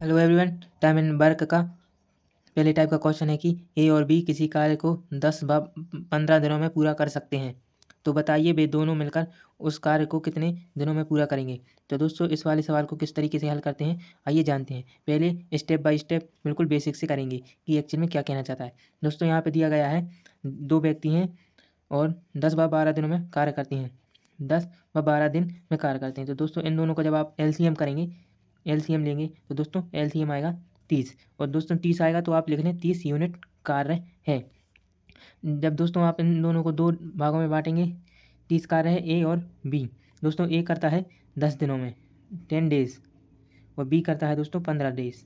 Hello everyone. Time and work का पहले type का क्वेश्चन है कि ए और बी किसी कार्य को 10 व 15 दिनों में पूरा कर सकते हैं। तो बताइए वे दोनों मिलकर उस कार्य को कितने दिनों में पूरा करेंगे। तो दोस्तों इस वाले सवाल को किस तरीके से हल करते हैं आइए जानते हैं। पहले स्टेप बाय स्टेप बिल्कुल बेसिक से करेंगे कि एक्चुअल में क्या कहना चाहता है। दोस्तों यहाँ पे दिया गया है 2 व्यक्ति हैं और 10 व 12 दिनों में कार्य करते हैं। 10 व 12 दिन में कार्य करते हैं। तो दोस्तों इन दोनों को जब आप एलसीएम करेंगे, एलसीएम लेंगे तो दोस्तों एलसीएम आएगा 30। और दोस्तों 30 आएगा तो आप लिख लें 30 यूनिट कार्य है। जब दोस्तों आप इन दोनों को 2 भागों में बाँटेंगे, 30 कार्य है ए और बी। दोस्तों ए करता है 10 दिनों में 10 डेज़ और बी करता है दोस्तों 15 डेज़।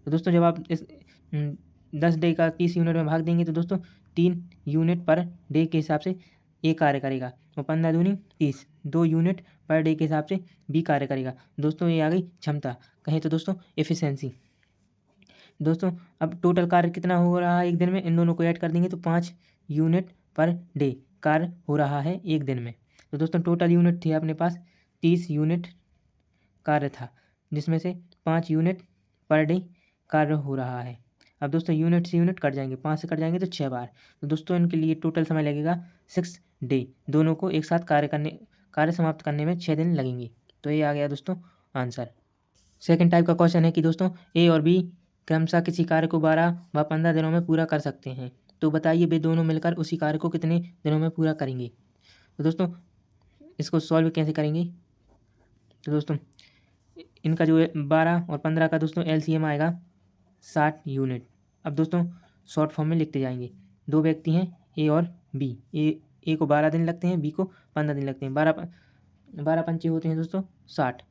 तो दोस्तों जब आप इस 10 डे का 30 यूनिट में भाग देंगे तो दोस्तों 3 यूनिट पर डे के हिसाब से ए कार्य करेगा और 15 दूनी 30, 2 यूनिट पर डे के हिसाब से बी कार्य करेगा। दोस्तों ये आ गई क्षमता, कहें तो दोस्तों एफिशिएंसी। दोस्तों अब टोटल कार्य कितना हो रहा है एक दिन में, इन दोनों को ऐड कर देंगे तो 5 यूनिट पर डे कार्य हो रहा है एक दिन में। तो दोस्तों टोटल यूनिट थे अपने पास 30 यूनिट कार्य था, जिसमें से 5 यूनिट पर डे कार्य हो रहा है। अब दोस्तों यूनिट से यूनिट कट जाएंगे, 5 से कट जाएंगे तो 6 बार। तो दोस्तों इनके लिए टोटल समय लगेगा 6 डे। दोनों को एक साथ कार्य समाप्त करने में 6 दिन लगेंगे। तो ये आ गया दोस्तों आंसर। सेकंड टाइप का क्वेश्चन है कि दोस्तों ए और बी क्रमशः किसी कार्य को 12 व 15 दिनों में पूरा कर सकते हैं। तो बताइए वे दोनों मिलकर उसी कार्य को कितने दिनों में पूरा करेंगे। तो दोस्तों इसको सॉल्व कैसे करेंगे। तो दोस्तों इनका जो है 12 और 15 का दोस्तों एलसीएम आएगा 60 यूनिट। अब दोस्तों शॉर्ट फॉर्म में लिखते जाएंगे। 2 व्यक्ति हैं ए और बी। ए को 12 दिन लगते हैं, बी को 15 दिन लगते हैं। 12 पंचे होते हैं दोस्तों 60,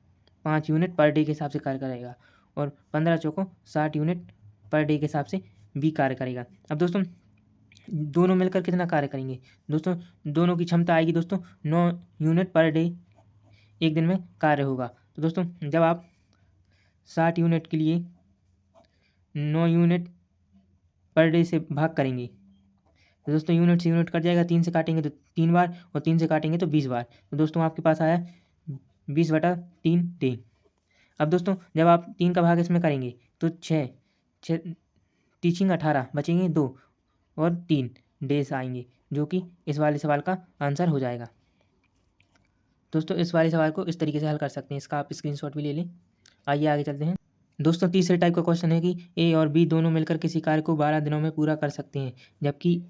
5 यूनिट पर डे के हिसाब से कार्य करेगा और 15 चौकों 60 यूनिट पर डे के हिसाब से बी कार्य करेगा। अब दोस्तों दोनों मिलकर कितना कार्य करेंगे। दोस्तों दोनों की क्षमता आएगी दोस्तों 9 यूनिट पर डे एक दिन में कार्य होगा। तो दोस्तों जब आप 60 यूनिट के लिए 9 यूनिट पर डे से भाग करेंगे तो दोस्तों यूनिट से यूनिट कट जाएगा, 3 से काटेंगे तो 3 बार और 3 से काटेंगे तो 20 बार। तो दोस्तों आपके पास आया 20/3 डे। अब दोस्तों जब आप 3 का भाग इसमें करेंगे तो 6 टीचिंग 18 बचेंगे 2 और 3 डेज आएंगे, जो कि इस वाले सवाल का आंसर हो जाएगा। दोस्तों इस वाले सवाल को इस तरीके से हल कर सकते हैं, इसका आप स्क्रीनशॉट भी ले लें। आइए आगे चलते हैं। दोस्तों तीसरे टाइप का क्वेश्चन है कि ए और बी दोनों मिलकर किसी कार्य को 12 दिनों में पूरा कर सकते हैं, जबकि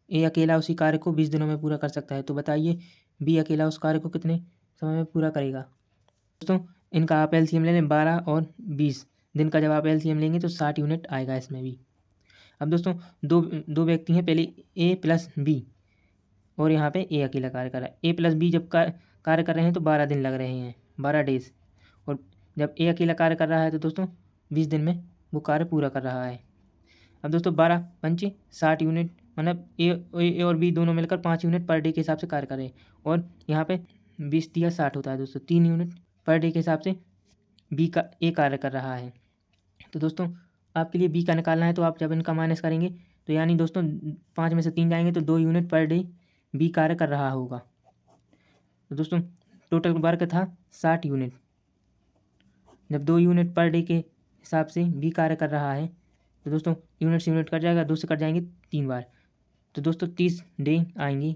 ए अकेला उसी कार्य को 20 दिनों में पूरा कर सकता है। तो बताइए बी अकेला उस कार्य को कितने समय में पूरा करेगा। दोस्तों इनका आप एलसीएम ले लें, 12 और 20 दिन का जब आप एलसीएम लेंगे तो 60 यूनिट आएगा इसमें भी। अब दोस्तों दो व्यक्ति हैं, पहले ए प्लस बी और यहाँ पे ए अकेला कार्य कर रहा है। ए प्लस बी जब कार्य कर रहे हैं तो 12 दिन लग रहे हैं, 12 डेज। और जब ए अकेला कार्य कर रहा है तो दोस्तों 20 दिन में वो कार्य पूरा कर रहा है। अब दोस्तों 12 पंचे 60 यूनिट, मतलब ए और बी दोनों मिलकर 5 यूनिट पर डे के हिसाब से कार्य कर रहे हैं। और यहाँ पे 20 दिया 60 होता है दोस्तों, 3 यूनिट पर डे के हिसाब से बी का ए कार्य कर रहा है। तो दोस्तों आपके लिए बी का निकालना है तो आप जब इनका माइनस करेंगे तो यानी दोस्तों 5 में से 3 जाएंगे तो 2 यूनिट पर डे बी कार्य कर रहा होगा। तो दोस्तों टोटल वर्क था 60 यूनिट। जब 2 यूनिट पर डे के हिसाब से बी कार्य कर रहा है तो दोस्तों यूनिट से यूनिट कट जाएगा, 2 से कट जाएंगे 3 बार। तो दोस्तों 30 डे आएंगे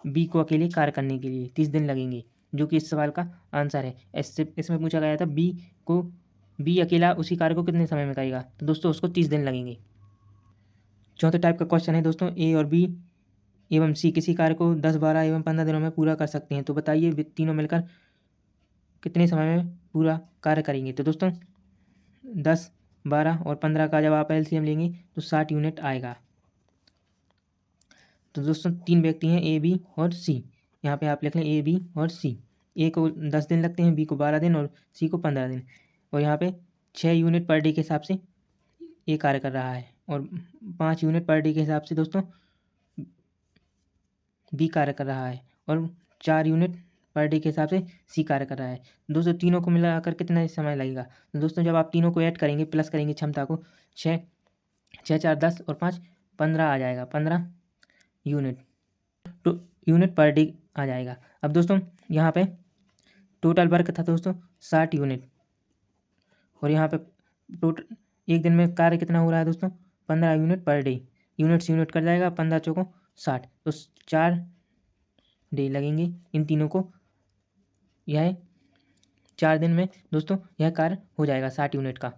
बी को अकेले कार्य करने के लिए, 30 दिन लगेंगे, जो कि इस सवाल का आंसर है। इसमें पूछा गया था बी अकेला उसी कार्य को कितने समय में करेगा। तो दोस्तों उसको 30 दिन लगेंगे। चौथे टाइप का क्वेश्चन है दोस्तों ए और बी एवं सी किसी कार्य को 10, 12 एवं 15 दिनों में पूरा कर सकते हैं। तो बताइए वे तीनों मिलकर कितने समय में पूरा कार्य करेंगे। तो दोस्तों 10, 12 और 15 का जब आप एलसीएम लेंगे तो 60 यूनिट आएगा। तो दोस्तों 3 व्यक्ति हैं ए बी और सी, यहाँ पे आप लिख लें ए बी और सी। ए को 10 दिन लगते हैं, बी को 12 दिन और सी को 15 दिन। और यहाँ पे 6 यूनिट पर डे के हिसाब से ए कार्य कर रहा है और 5 यूनिट पर डे के हिसाब से दोस्तों बी कार्य कर रहा है और 4 यूनिट पर डे के हिसाब से सी कार्य कर रहा है। दोस्तों तीनों को मिलाकर कितना समय लगेगा। तो दोस्तों जब आप तीनों को ऐड करेंगे, प्लस करेंगे क्षमता को, 6 6 4 10 और 5 15 आ जाएगा, 15 यूनिट तो यूनिट पर डे आ जाएगा। अब दोस्तों यहाँ पे टोटल वर्क था दोस्तों 60 यूनिट और यहाँ पे टोटल एक दिन में कार्य कितना हो रहा है दोस्तों, 15 यूनिट पर डे। यूनिट से यूनिट कट जाएगा, 15 चौको 60, तो 4 डे लगेंगे इन तीनों को। यह 4 दिन में दोस्तों यह कार्य हो जाएगा 60 यूनिट का।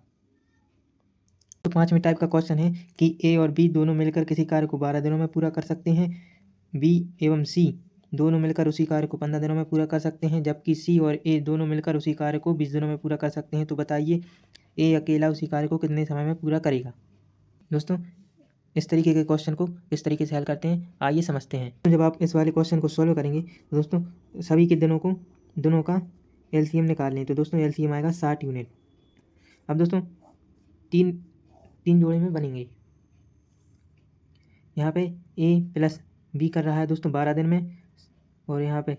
तो 5वें टाइप का क्वेश्चन है कि ए और बी दोनों मिलकर किसी कार्य को 12 दिनों में पूरा कर सकते हैं। बी एवं सी दोनों मिलकर उसी कार्य को 15 दिनों में पूरा कर सकते हैं, जबकि सी और ए दोनों मिलकर उसी कार्य को 20 दिनों में पूरा कर सकते हैं। तो बताइए ए अकेला उसी कार्य को कितने समय में पूरा करेगा। दोस्तों इस तरीके के क्वेश्चन को इस तरीके से हल करते हैं, आइए समझते हैं। तो जब आप इस वाले क्वेश्चन को सॉल्व करेंगे तो दोस्तों सभी के दोनों का एलसीएम निकाल लें। तो दोस्तों एलसीएम आएगा 60 यूनिट। अब दोस्तों तीन जोड़े में बनेंगे। यहाँ पे ए प्लस बी कर रहा है दोस्तों 12 दिन में, और यहाँ पे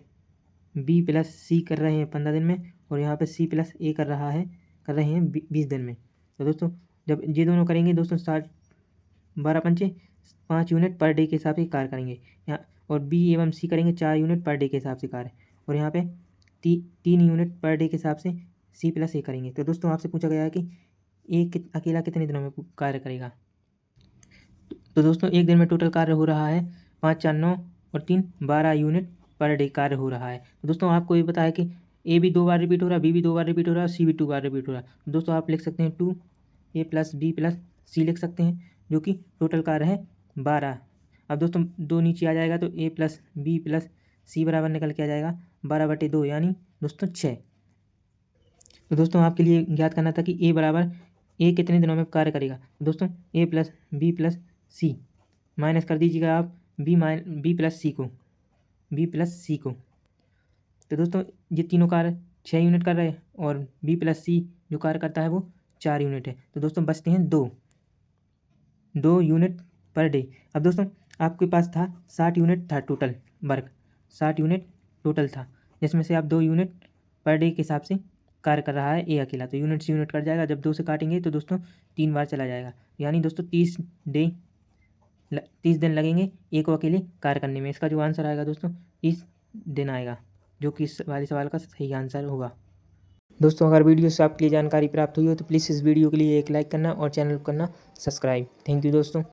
बी प्लस सी कर रहे हैं 15 दिन में, और यहाँ पे सी प्लस ए कर रहे हैं 20 दिन में। तो दोस्तों जब ये दोनों करेंगे दोस्तों 12 पंचे 5 यूनिट पर डे के हिसाब से कार्य करेंगे यहाँ, और बी एवं सी करेंगे 4 यूनिट पर डे के हिसाब से कार्य, और यहाँ पे 3 यूनिट पर डे के हिसाब से सी प्लस ए करेंगे। तो दोस्तों आपसे पूछा गया है कि ए अकेला कितने दिनों में कार्य करेगा। तो दोस्तों एक दिन में टोटल कार्य हो रहा है 5 4 9 और 3 12 यूनिट पर डे कार्य हो रहा है। तो दोस्तों आपको ये पता है कि ए भी 2 बार रिपीट हो रहा है, बी भी 2 बार रिपीट हो रहा है, सी भी 2 बार रिपीट हो रहा है। तो दोस्तों आप लिख सकते हैं 2 ए प्लस बी प्लस सी लिख सकते हैं, जो कि टोटल कार्य है 12। अब दोस्तों 2 नीचे आ जाएगा तो ए प्लस बी प्लस सी बराबर निकल के आ जाएगा 12/2 यानी दोस्तों 6। तो दोस्तों आपके लिए ज्ञात करना था कि ए बराबर ए कितने दिनों में कार्य करेगा। दोस्तों ए प्लस बी प्लस सी माइनस कर दीजिएगा आप बी प्लस सी को। तो दोस्तों ये तीनों कार्य 6 यूनिट कर रहे हैं, और बी प्लस सी जो कार्य करता है वो 4 यूनिट है। तो दोस्तों बचते हैं 2 यूनिट पर डे। अब दोस्तों आपके पास था 60 यूनिट था टोटल वर्क, 60 यूनिट टोटल था, जिसमें से आप 2 यूनिट पर डे के हिसाब से कार्य कर रहा है ए अकेला। तो यूनिट से यूनिट कट जाएगा, जब 2 से काटेंगे तो दोस्तों 3 बार चला जाएगा, यानी दोस्तों 30 दिन लगेंगे ए को अकेले कार्य करने में। इसका जो आंसर आएगा दोस्तों 30 दिन आएगा, जो कि इस वाले सवाल का सही आंसर होगा। दोस्तों अगर वीडियो से आपके लिए जानकारी प्राप्त हुई हो तो प्लीज़ इस वीडियो के लिए एक लाइक करना और चैनल को करना सब्सक्राइब। थैंक यू दोस्तों।